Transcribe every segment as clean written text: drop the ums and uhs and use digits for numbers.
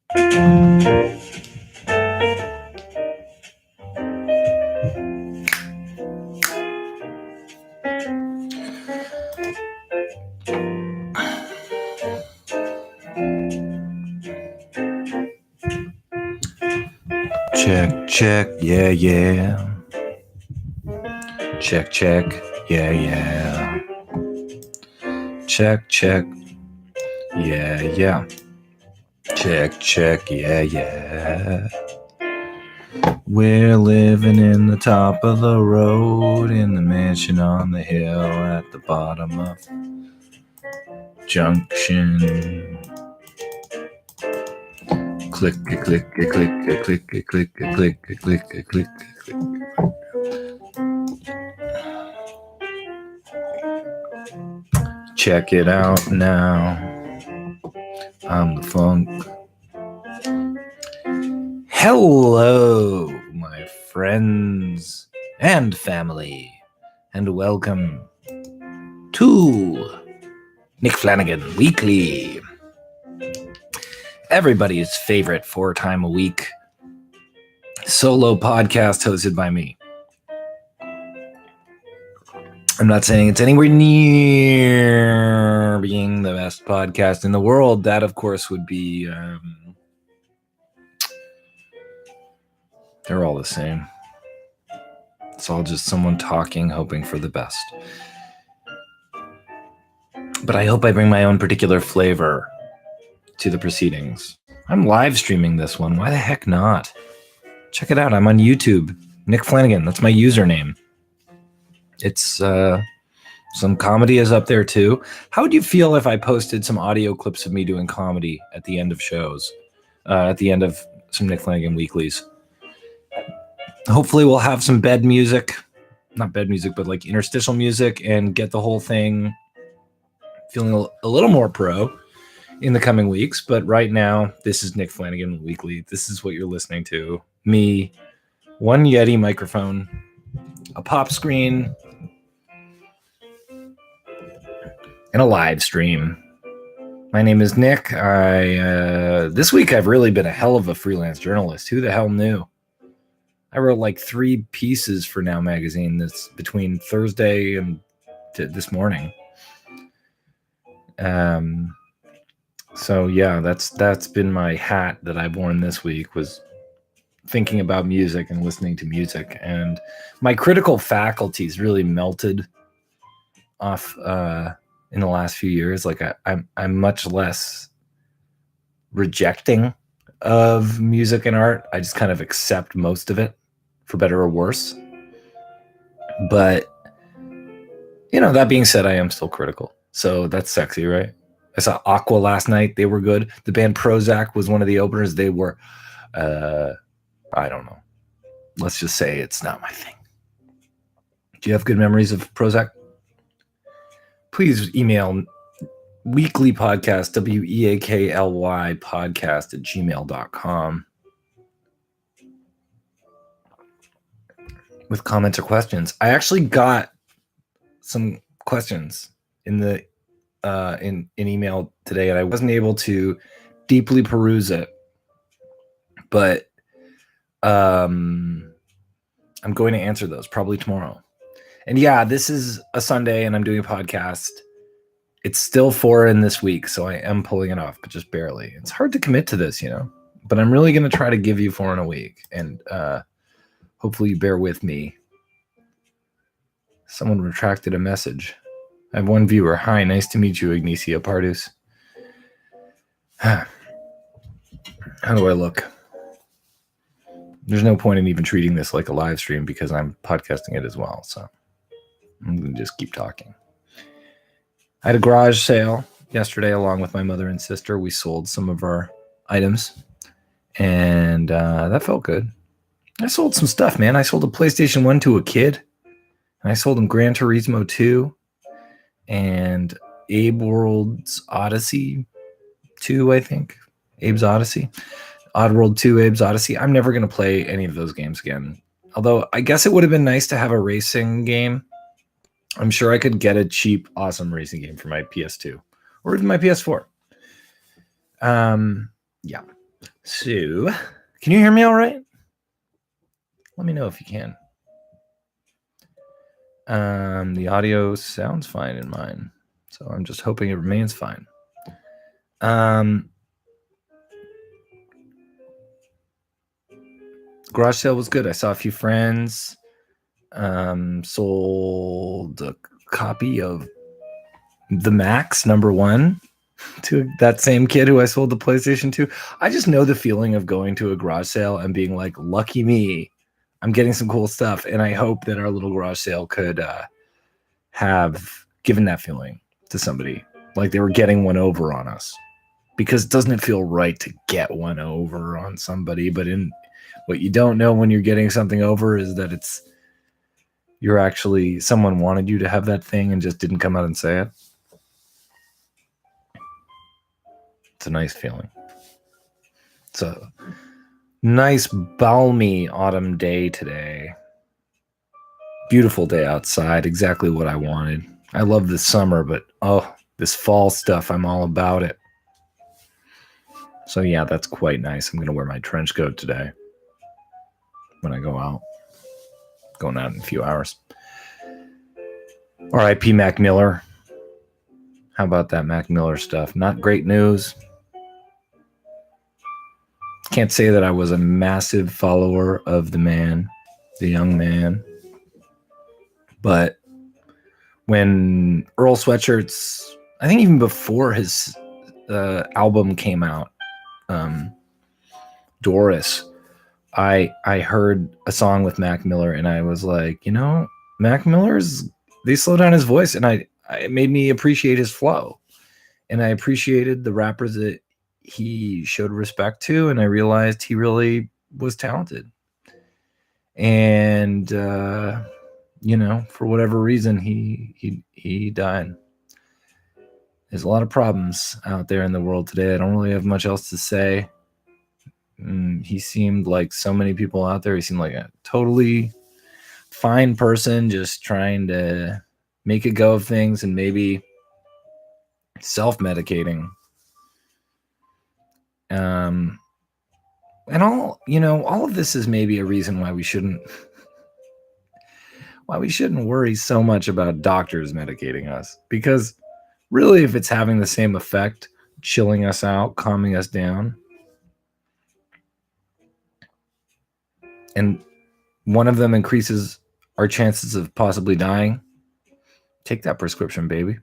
Check, check, yeah, yeah. Check, check, yeah, yeah. Check, check, yeah, yeah. Check, check, yeah, yeah. We're living in the top of the road, in the mansion on the hill at the bottom of Junction. Click, click, click, click, click, click, click, click, click, click. Check it out now. I'm the funk. Hello, my friends and family, and welcome to Nick Flanagan Weekly, everybody's favorite 4-time-a-week solo podcast hosted by me. I'm not saying it's anywhere near being the best podcast in the world. That, of course, would be... they're all the same. It's all just someone talking, hoping for the best. But I hope I bring my own particular flavor to the proceedings. I'm live streaming this one. Why the heck not? Check it out. I'm on YouTube. Nick Flanagan. That's my username. It's some comedy is up there too. How would you feel if I posted some audio clips of me doing comedy at the end of shows? At the end of some Nick Flanagan weeklies. Hopefully we'll have some bed music. Not bed music, but like interstitial music, and get the whole thing feeling a little more pro in the coming weeks. But right now, this is Nick Flanagan Weekly. This is what you're listening to. Me, one Yeti microphone, a pop screen, and a live stream. My name is Nick. This week I've really been a hell of a freelance journalist. Who the hell knew? I wrote like 3 pieces for Now Magazine this between Thursday and this morning. So yeah, that's been my hat that I've worn this week, was thinking about music and listening to music, and my critical faculties really melted off in the last few years. Like I'm much less rejecting of music and art. I just kind of accept most of it, for better or worse. But that being said, I am still critical. So that's sexy, right? I saw Aqua last night. They were good. The band Prozac was one of the openers. They were, I don't know. Let's just say it's not my thing. Do you have good memories of Prozac? Please email weeklypodcast, WEAKLY podcast @gmail.com with comments or questions. I actually got some questions in the in email today, and I wasn't able to deeply peruse it, but I'm going to answer those probably tomorrow. And yeah, this is a Sunday and I'm doing a podcast. It's still 4 in this week, so I am pulling it off, but just barely. It's hard to commit to this, but I'm really going to try to give you 4 in a week, and hopefully you bear with me. Someone retracted a message. I have one viewer. Hi, nice to meet you, Ignacio Pardus. How do I look? There's no point in even treating this like a live stream because I'm podcasting it as well, so I'm going to just keep talking. I had a garage sale yesterday along with my mother and sister. We sold some of our items, and that felt good. I sold some stuff, man. I sold a PlayStation 1 to a kid, and I sold him Gran Turismo 2 and Abe World's Odyssey 2, I think. Abe's Odyssey. Oddworld 2, Abe's Odyssey. I'm never going to play any of those games again. Although I guess it would have been nice to have a racing game. I'm sure I could get a cheap, awesome racing game for my PS2 or even my PS4. Yeah. So, can you hear me all right? Let me know if you can. The audio sounds fine in mine, so I'm just hoping it remains fine. Garage sale was good. I saw a few friends. Sold a copy of The Max #1 to that same kid who I sold the PlayStation to. I just know the feeling of going to a garage sale and being like, lucky me, I'm getting some cool stuff. And I hope that our little garage sale could have given that feeling to somebody, like they were getting one over on us. Because doesn't it feel right to get one over on somebody? But in what you don't know when you're getting something over is that you're actually, someone wanted you to have that thing and just didn't come out and say it. It's a nice feeling. It's a nice, balmy autumn day today. Beautiful day outside, exactly what I wanted. I love this summer, but this fall stuff, I'm all about it. So yeah, that's quite nice. I'm going to wear my trench coat today when I go out. Going out in a few hours. R.I.P. Mac Miller. How about that Mac Miller stuff? Not great news. Can't say that I was a massive follower of the man, the young man. But when Earl Sweatshirts, I think even before his album came out, Doris, I heard a song with Mac Miller and I was like, Mac Miller's, they slow down his voice and it made me appreciate his flow. And I appreciated the rappers that he showed respect to, and I realized he really was talented. And for whatever reason, he died. There's a lot of problems out there in the world today. I don't really have much else to say. He seemed like so many people out there. He seemed like a totally fine person, just trying to make a go of things and maybe self-medicating. And all of this is maybe a reason why we shouldn't worry so much about doctors medicating us, because really, if it's having the same effect, chilling us out, calming us down, and one of them increases our chances of possibly dying, take that prescription, baby.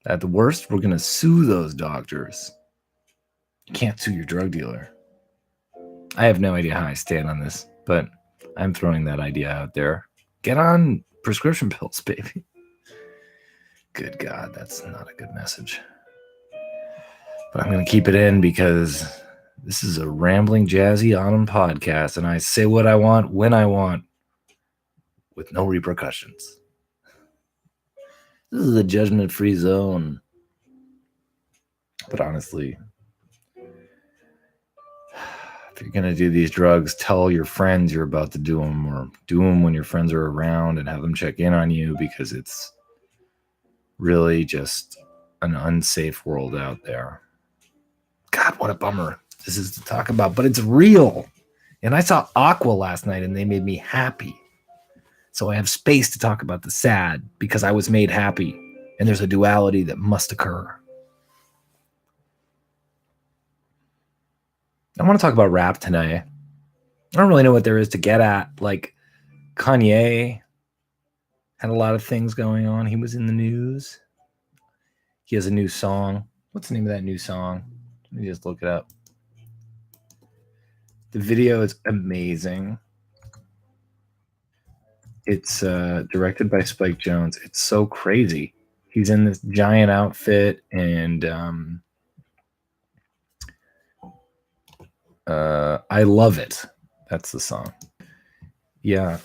At the worst, we're going to sue those doctors. You can't sue your drug dealer. I have no idea how I stand on this, but I'm throwing that idea out there. Get on prescription pills, baby. Good God, that's not a good message. But I'm going to keep it in because this is a rambling, jazzy autumn podcast, and I say what I want when I want with no repercussions. This is a judgment-free zone. But honestly, if you're going to do these drugs, tell your friends you're about to do them, or do them when your friends are around and have them check in on you, because it's really just an unsafe world out there. God, what a bummer this is to talk about, but it's real. And I saw Aqua last night and they made me happy. So I have space to talk about the sad because I was made happy. And there's a duality that must occur. I want to talk about rap tonight. I don't really know what there is to get at. Like, Kanye had a lot of things going on. He was in the news. He has a new song. What's the name of that new song? Let me just look it up. The video is amazing. It's directed by Spike Jonze. It's so crazy. He's in this giant outfit, and I love it. That's the song. Yeah.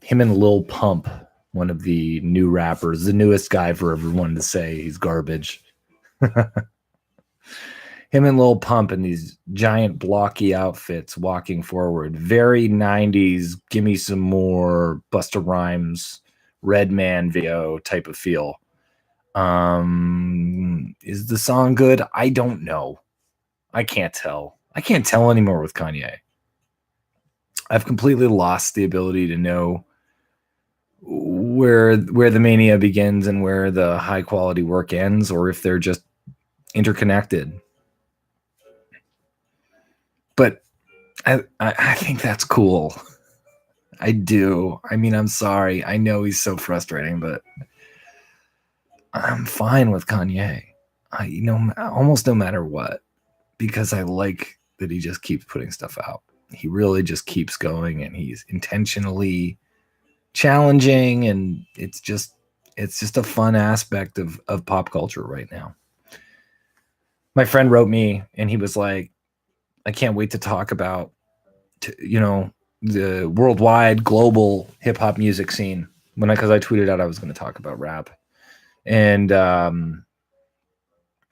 Him and Lil Pump, one of the new rappers, the newest guy for everyone to say he's garbage. Him and Lil Pump in these giant blocky outfits walking forward. Very 90s, gimme some more Busta Rhymes, Redman video type of feel. Is the song good? I don't know. I can't tell. I can't tell anymore with Kanye. I've completely lost the ability to know where the mania begins and where the high quality work ends, or if they're just interconnected. But I think that's cool. I do. I mean, I'm sorry. I know he's so frustrating, but I'm fine with Kanye. Almost no matter what, because I like that he just keeps putting stuff out. He really just keeps going, and he's intentionally challenging, and it's just a fun aspect of pop culture right now. My friend wrote me, and he was like, I can't wait to talk about, the worldwide global hip hop music scene, because I tweeted out I was going to talk about rap. And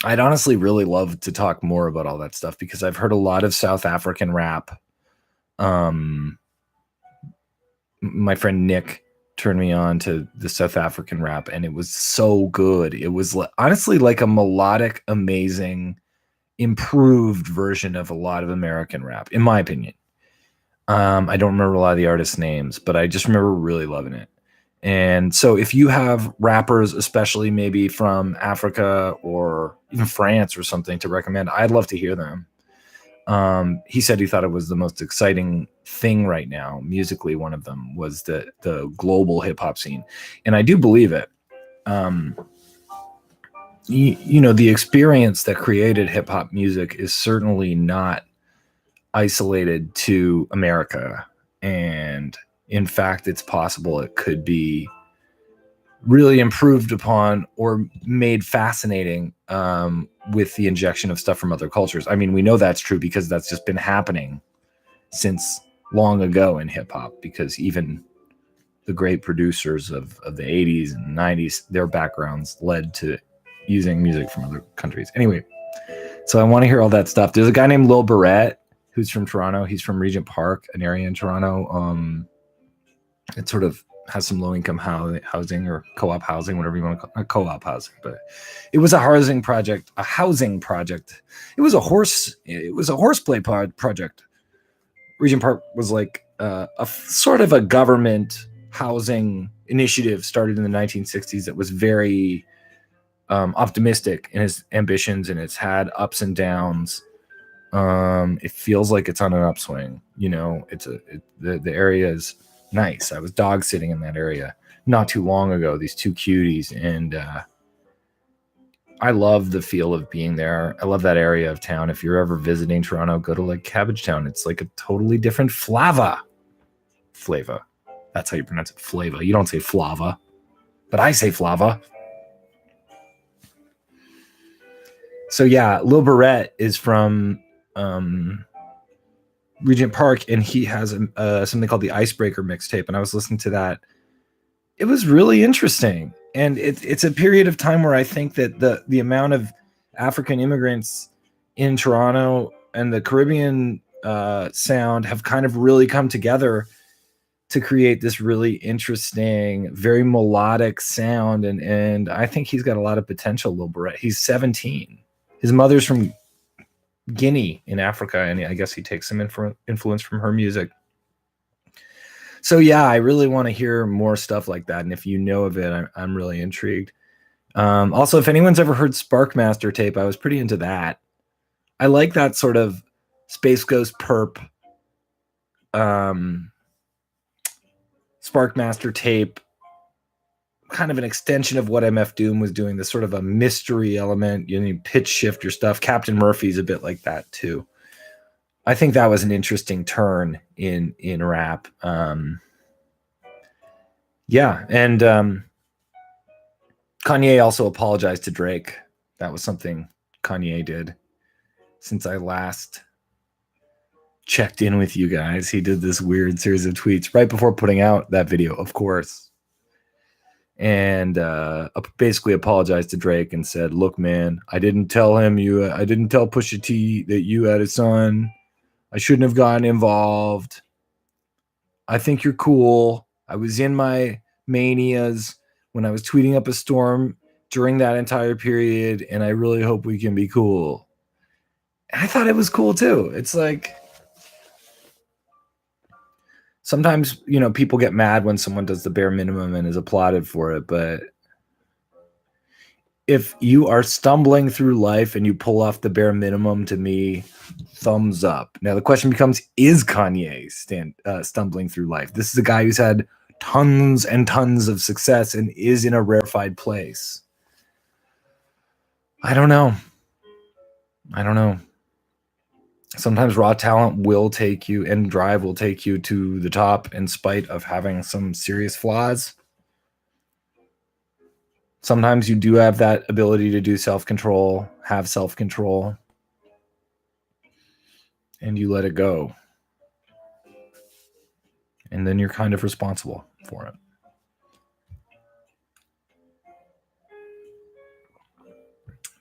I'd honestly really love to talk more about all that stuff, because I've heard a lot of South African rap. My friend Nick turned me on to the South African rap, and it was so good. It was honestly like a melodic, amazing, improved version of a lot of American rap, in my opinion. I don't remember a lot of the artists' names, but I just remember really loving it. And so if you have rappers, especially maybe from Africa or even France or something, to recommend, I'd love to hear them. He said he thought it was the most exciting thing right now, musically. One of them was the global hip hop scene. And I do believe it. The experience that created hip hop music is certainly not isolated to America. And in fact, it's possible it could be really improved upon or made fascinating with the injection of stuff from other cultures. I mean, we know that's true because that's just been happening since long ago in hip hop, because even the great producers of the 80s and 90s, their backgrounds led to using music from other countries. Anyway, so I want to hear all that stuff. There's a guy named Lil Barrett who's from Toronto. He's from Regent Park, an area in Toronto. It sort of has some low-income housing or co-op housing, whatever you want to call it, co-op housing. But it was a housing project. It was a horseplay project. Regent Park was like a sort of a government housing initiative started in the 1960s that was very optimistic in its ambitions, and it's had ups and downs. It feels like it's on an upswing. The area is nice. I was dog sitting in that area not too long ago, these two cuties, and I love the feel of being there. I love that area of town. If you're ever visiting Toronto, go to like Cabbagetown. It's like a totally different flavor. That's how you pronounce it. Flava. You don't say flava, but I say flava. So yeah, Lil Barrett is from Regent Park, and he has something called the Icebreaker mixtape, and I was listening to that. It was really interesting, and it's a period of time where I think that the amount of African immigrants in Toronto and the Caribbean sound have kind of really come together to create this really interesting, very melodic sound, and I think he's got a lot of potential, Lil Barrett. He's 17. His mother's from Guinea in Africa, and I guess he takes some influence from her music. So yeah, I really want to hear more stuff like that, and if you know of it, I'm really intrigued. Also, if anyone's ever heard Sparkmaster tape, I was pretty into that. I like that sort of Space Ghost perp Sparkmaster tape, kind of an extension of what MF Doom was doing, this sort of a mystery element, pitch shifter stuff. Captain Murphy's a bit like that too. I think that was an interesting turn in rap. Yeah, and Kanye also apologized to Drake. That was something Kanye did since I last checked in with you guys. He did this weird series of tweets right before putting out that video, of course, and basically apologized to Drake and said, "Look, man, I didn't tell Pusha T that you had a son. I shouldn't have gotten involved. I think you're cool. I was in my manias when I was tweeting up a storm during that entire period, and I really hope we can be cool." I thought it was cool too. It's like sometimes, people get mad when someone does the bare minimum and is applauded for it, but if you are stumbling through life and you pull off the bare minimum, to me, thumbs up. Now the question becomes: is Kanye stumbling through life? This is a guy who's had tons and tons of success and is in a rarefied place. I don't know. Sometimes raw talent will take you, and drive will take you to the top in spite of having some serious flaws. Sometimes you do have that ability to do self-control, have self-control, and you let it go. And then you're kind of responsible for it.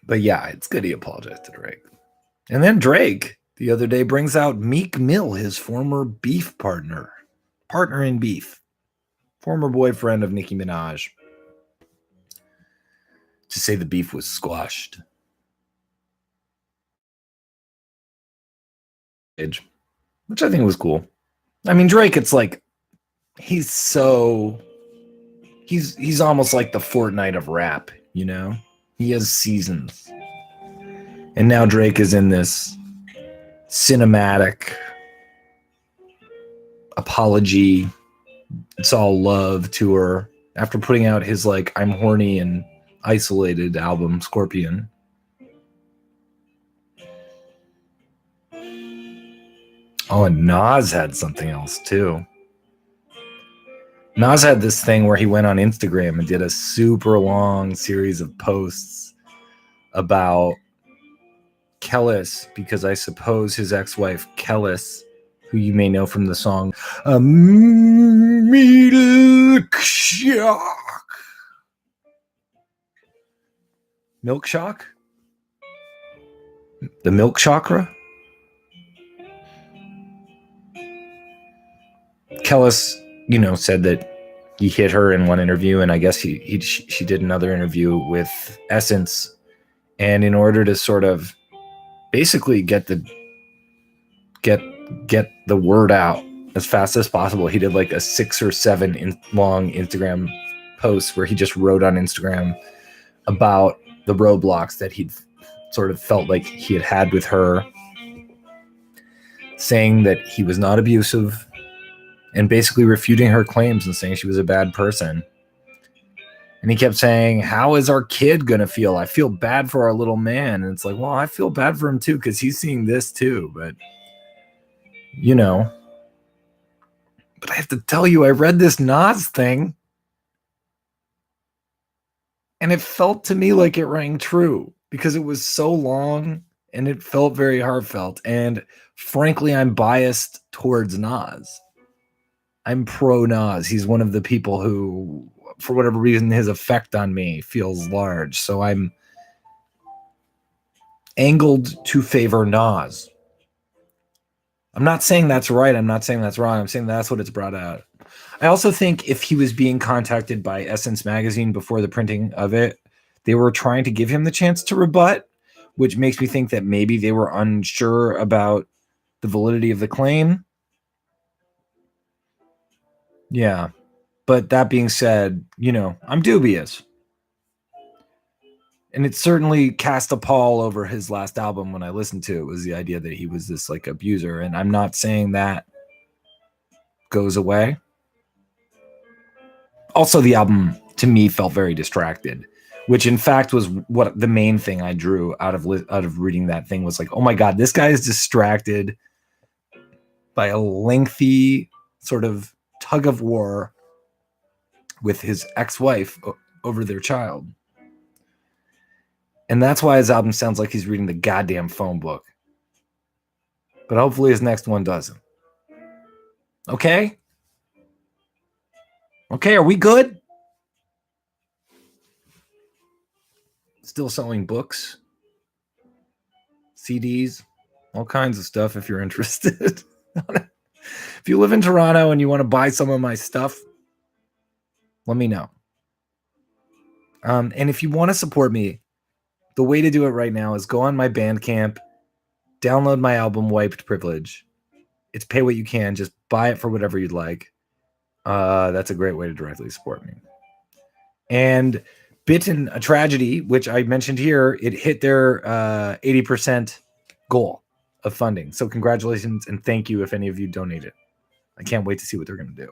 But yeah, it's good he apologized to Drake. And then Drake the other day brings out Meek Mill, his former beef partner in beef, former boyfriend of Nicki Minaj, to say the beef was squashed. Which I think was cool. I mean, Drake, it's like he's almost like the Fortnite of rap, He has seasons. And now Drake is in this cinematic apology, it's all love tour after putting out his like I'm horny and isolated album, Scorpion. Oh, and Nas had something else too. Nas had this thing where he went on Instagram and did a super long series of posts about Kellis, because I suppose his ex-wife Kellis, who you may know from the song Milk Shock? The Milk Chakra? Kellis, said that he hit her in one interview, and I guess she did another interview with Essence, and in order to sort of basically get the word out as fast as possible, he did like a 6 or 7 long Instagram posts where he just wrote on Instagram about the roadblocks that he'd sort of felt like he had with her, saying that he was not abusive, and basically refuting her claims and saying she was a bad person. And he kept saying, how is our kid going to feel? I feel bad for our little man. And it's like, well, I feel bad for him too, because he's seeing this too. But, but I have to tell you, I read this Nas thing, and it felt to me like it rang true because it was so long and it felt very heartfelt. And frankly, I'm biased towards Nas. I'm pro Nas. He's one of the people who, for whatever reason, his effect on me feels large. So I'm angled to favor Nas. I'm not saying that's right. I'm not saying that's wrong. I'm saying that's what it's brought out. I also think if he was being contacted by Essence Magazine before the printing of it, they were trying to give him the chance to rebut, which makes me think that maybe they were unsure about the validity of the claim. Yeah. But that being said, I'm dubious. And it certainly cast a pall over his last album when I listened to it, was the idea that he was this like abuser. And I'm not saying that goes away. Also, the album to me felt very distracted, which in fact was what the main thing I drew out of reading that thing was like, oh my God, this guy is distracted by a lengthy sort of tug of war with his ex-wife over their child. And that's why his album sounds like he's reading the goddamn phone book. But hopefully his next one doesn't. Okay? Okay, are we good? Still selling books, CDs, all kinds of stuff if you're interested. If you live in Toronto and you want to buy some of my stuff, let me know. And if you want to support me, the way to do it right now is go on my Bandcamp, download my album Wiped Privilege. It's pay what you can. Just buy it for whatever you'd like. That's a great way to directly support me. And Bitten, a Tragedy, which I mentioned here, it hit their 80% goal of funding. So congratulations and thank you if any of you donated. I can't wait to see what they're going to do.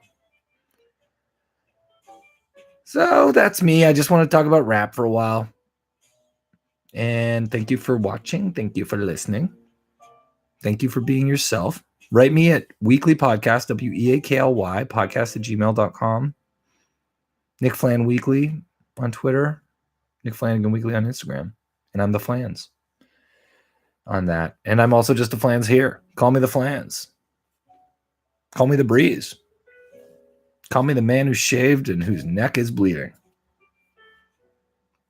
So that's me. I just want to talk about rap for a while. And thank you for watching. Thank you for listening. Thank you for being yourself. Write me at weekly podcast, WEAKLY, podcast@gmail.com. Nick Flan Weekly on Twitter. Nick Flanagan Weekly on Instagram. And I'm the Flans on that. And I'm also just the Flans here. Call me the Flans. Call me the Breeze. Call me the man who's shaved and whose neck is bleeding.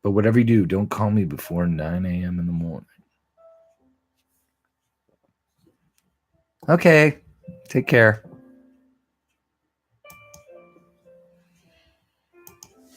But whatever you do, don't call me before 9 a.m. in the morning. Okay. Take care.